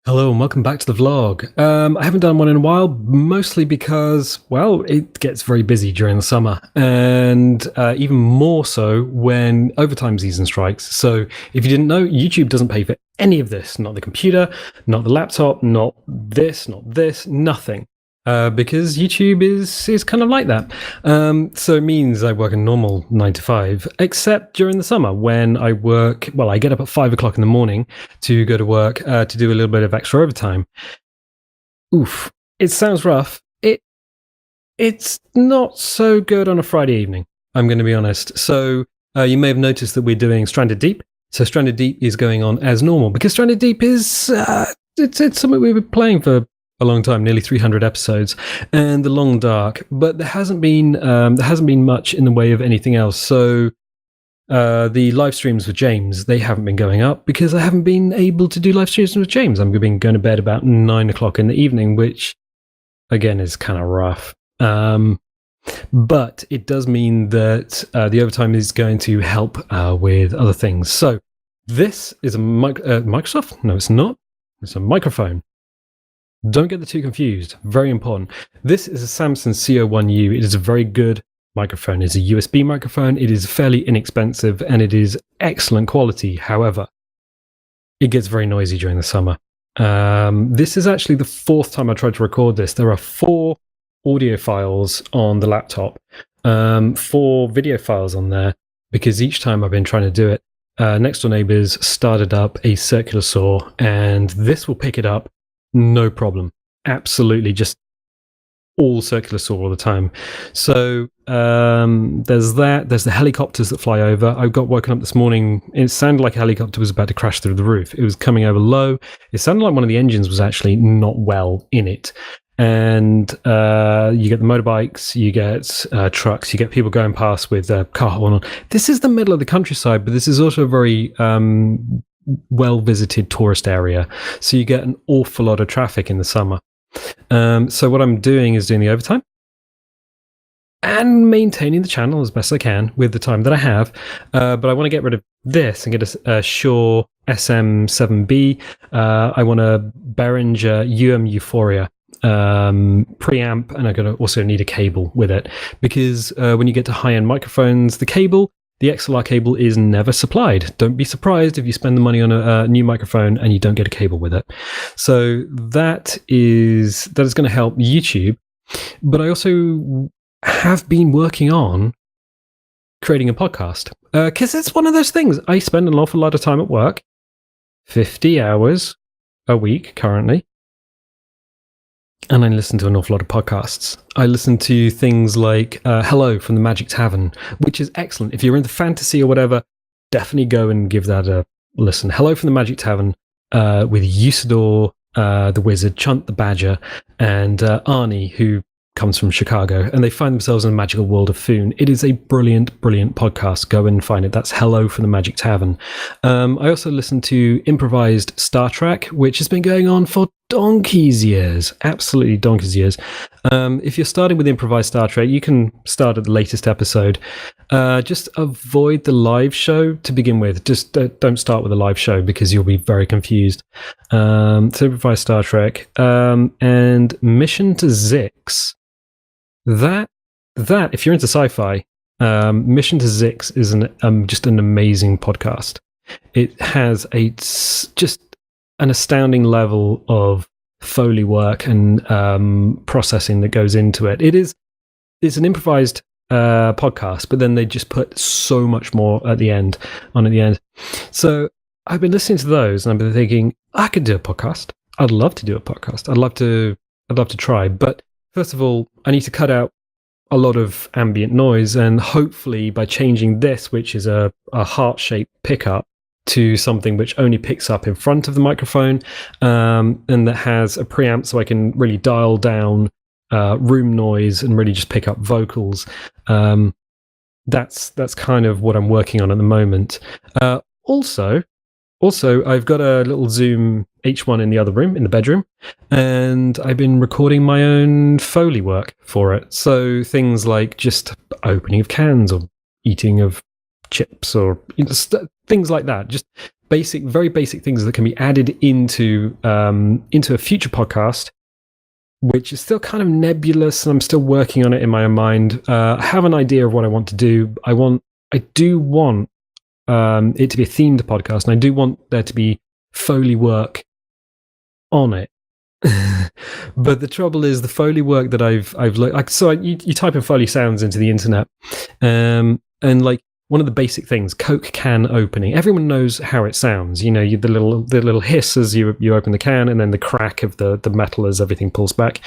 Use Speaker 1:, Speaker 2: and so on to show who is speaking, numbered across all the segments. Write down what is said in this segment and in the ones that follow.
Speaker 1: Hello and welcome back to the vlog. I haven't done one in a while, mostly because, well, it gets very busy during the summer, and even more so when overtime season strikes. So if you didn't know, YouTube doesn't pay for any of this, not the computer, not the laptop, not this, nothing. Because YouTube is kind of like that. So it means I work a normal 9 to 5, except during the summer when I work, well, I get up at 5 o'clock in the morning to go to work to do a little bit of extra overtime. Oof, it sounds rough. It's not so good on a Friday evening, I'm going to be honest. So you may have noticed that we're doing Stranded Deep. So Stranded Deep is going on as normal because Stranded Deep is it's something we've been playing for a long time, nearly 300 episodes, and The Long Dark, but there hasn't been much in the way of anything else. So the live streams with James, they haven't been going up because I haven't been able to do live streams with James. I've been going to bed about 9 o'clock in the evening, which again is kind of rough. But it does mean that the overtime is going to help with other things. So this is a Microsoft? No, it's not. It's a microphone. Don't get the two confused. Very important. This is a Samsung CO1U. It is a very good microphone. It's a USB microphone. It is fairly inexpensive and it is excellent quality. However, it gets very noisy during the summer. This is actually the fourth time I tried to record this. There are 4 audio files on the laptop, 4 video files on there, because each time I've been trying to do it, next door neighbors started up a circular saw, and this will pick it up. No problem. Absolutely, just all circular saw all the time. So there's that. There's the helicopters that fly over. I got woken up this morning. It sounded like a helicopter was about to crash through the roof. It was coming over low. It sounded like one of the engines was actually not well in it. And you get the motorbikes, you get trucks, you get people going past with their car horn on. This is the middle of the countryside, but this is also a very well-visited tourist area, so you get an awful lot of traffic in the summer. So what I'm doing is doing the overtime and maintaining the channel as best I can with the time that I have, but I want to get rid of this and get a Shure SM7B. I want a Behringer Euphoria preamp, and I'm going to also need a cable with it, because when you get to high-end microphones, the XLR cable is never supplied. Don't be surprised if you spend the money on a new microphone and you don't get a cable with it. So that is going to help YouTube. But I also have been working on creating a podcast, because it's one of those things. I spend an awful lot of time at work, 50 hours a week currently, and I listen to an awful lot of podcasts. I listen to things like Hello from the Magic Tavern, which is excellent. If you're into fantasy or whatever, definitely go and give that a listen. Hello from the Magic Tavern with Usador the Wizard, Chunt the Badger, and Arnie, who comes from Chicago, and they find themselves in the magical world of Foon. It is a brilliant, brilliant podcast. Go and find it. That's Hello from the Magic Tavern. I also listen to Improvised Star Trek, which has been going on for donkey's years. Absolutely donkey's years. If you're starting with Improvised Star Trek, you can start at the latest episode. Just avoid the live show to begin with. Just don't start with a live show because you'll be very confused. So Improvised Star Trek and Mission to Zix. That if you're into sci-fi, Mission to Zix is just an amazing podcast. It has just an astounding level of Foley work and processing that goes into it. It's an improvised podcast, but then they just put so much more at the end. So I've been listening to those, and I've been thinking I could do a podcast. I'd love to do a podcast. I'd love to try, but first of all, I need to cut out a lot of ambient noise, and hopefully by changing this, which is a heart-shaped pickup, to something which only picks up in front of the microphone, and that has a preamp so I can really dial down room noise and really just pick up vocals. That's kind of what I'm working on at the moment. Also, I've got a little Zoom H1 in the other room, in the bedroom, and I've been recording my own Foley work for it. So things like just opening of cans or eating of chips or things like that. Just very basic things that can be added into a future podcast, which is still kind of nebulous, and I'm still working on it in my own mind. I have an idea of what I want to do. I do want it to be a themed podcast, and I do want there to be Foley work on it. But the trouble is, the Foley work that I've looked, so you type in Foley sounds into the internet, and like one of the basic things, Coke can opening. Everyone knows how it sounds. You know, the little hiss as you open the can, and then the crack of the metal as everything pulls back.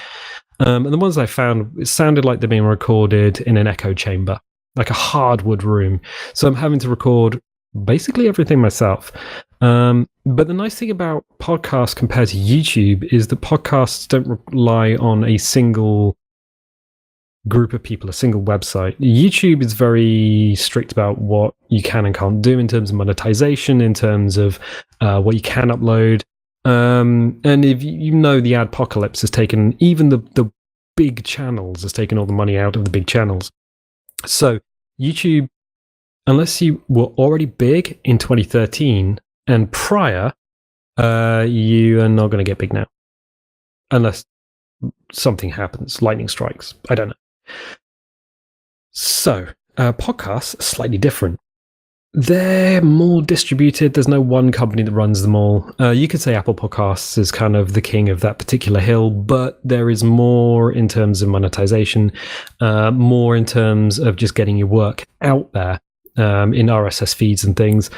Speaker 1: And the ones I found, it sounded like they're being recorded in an echo chamber, like a hardwood room. So I'm having to record basically everything myself. But the nice thing about podcasts compared to YouTube is that podcasts don't rely on a single group of people, a single website. YouTube is very strict about what you can and can't do in terms of monetization, in terms of what you can upload. And if you know, the adpocalypse has taken even the big channels, has taken all the money out of the big channels. So YouTube, unless you were already big in 2013 and prior, you are not going to get big now. Unless something happens, lightning strikes. I don't know. So, podcasts are slightly different. They're more distributed. There's no one company that runs them all. You could say Apple Podcasts is kind of the king of that particular hill, but there is more in terms of monetization, more in terms of just getting your work out there in RSS feeds and things.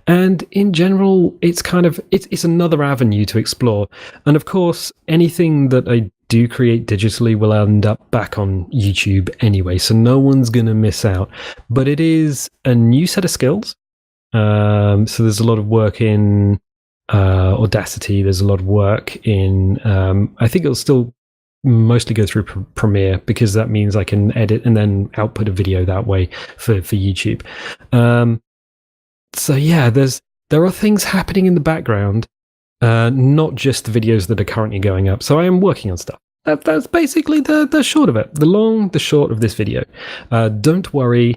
Speaker 1: And in general, it's another avenue to explore. And of course, anything that I do create digitally will end up back on YouTube anyway, so no one's going to miss out. But it is a new set of skills. So there's a lot of work in Audacity. There's a lot of work in, I think it'll still mostly go through Premiere, because that means I can edit and then output a video that way for YouTube. So yeah, there are things happening in the background, not just the videos that are currently going up. So I am working on stuff. That's basically the short of it. The short of this video. Don't worry,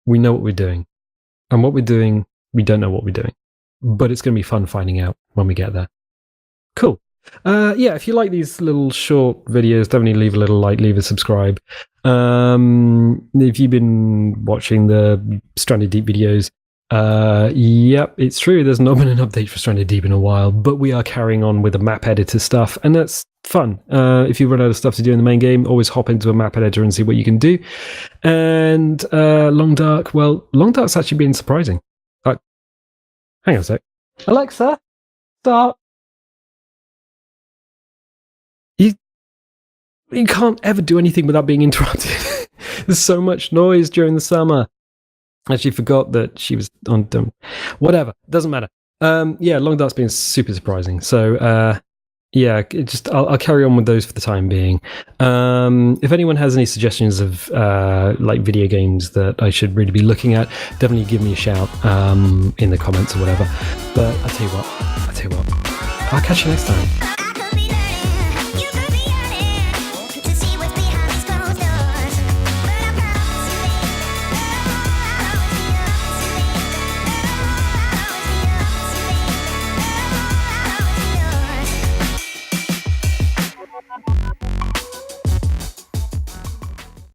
Speaker 1: we know what we're doing. And what we're doing, we don't know what we're doing. But it's going to be fun finding out when we get there. Cool. Yeah, if you like these little short videos, definitely leave a little like, leave a subscribe. If you've been watching the Stranded Deep videos, yep, it's true, there's not been an update for Stranded Deep in a while, but we are carrying on with the map editor stuff, and that's fun. If you run out of stuff to do in the main game, always hop into a map editor and see what you can do. And Long Dark, well, Long Dark's actually been surprising. Hang on a sec. Alexa, start. You can't ever do anything without being interrupted. There's so much noise during the summer. I actually forgot that she was on. Whatever, doesn't matter. Yeah, Long Dark's been super surprising. So, yeah, I'll carry on with those for the time being. If anyone has any suggestions of like video games that I should really be looking at, definitely give me a shout in the comments or whatever. But I'll tell you what. I'll catch you next time.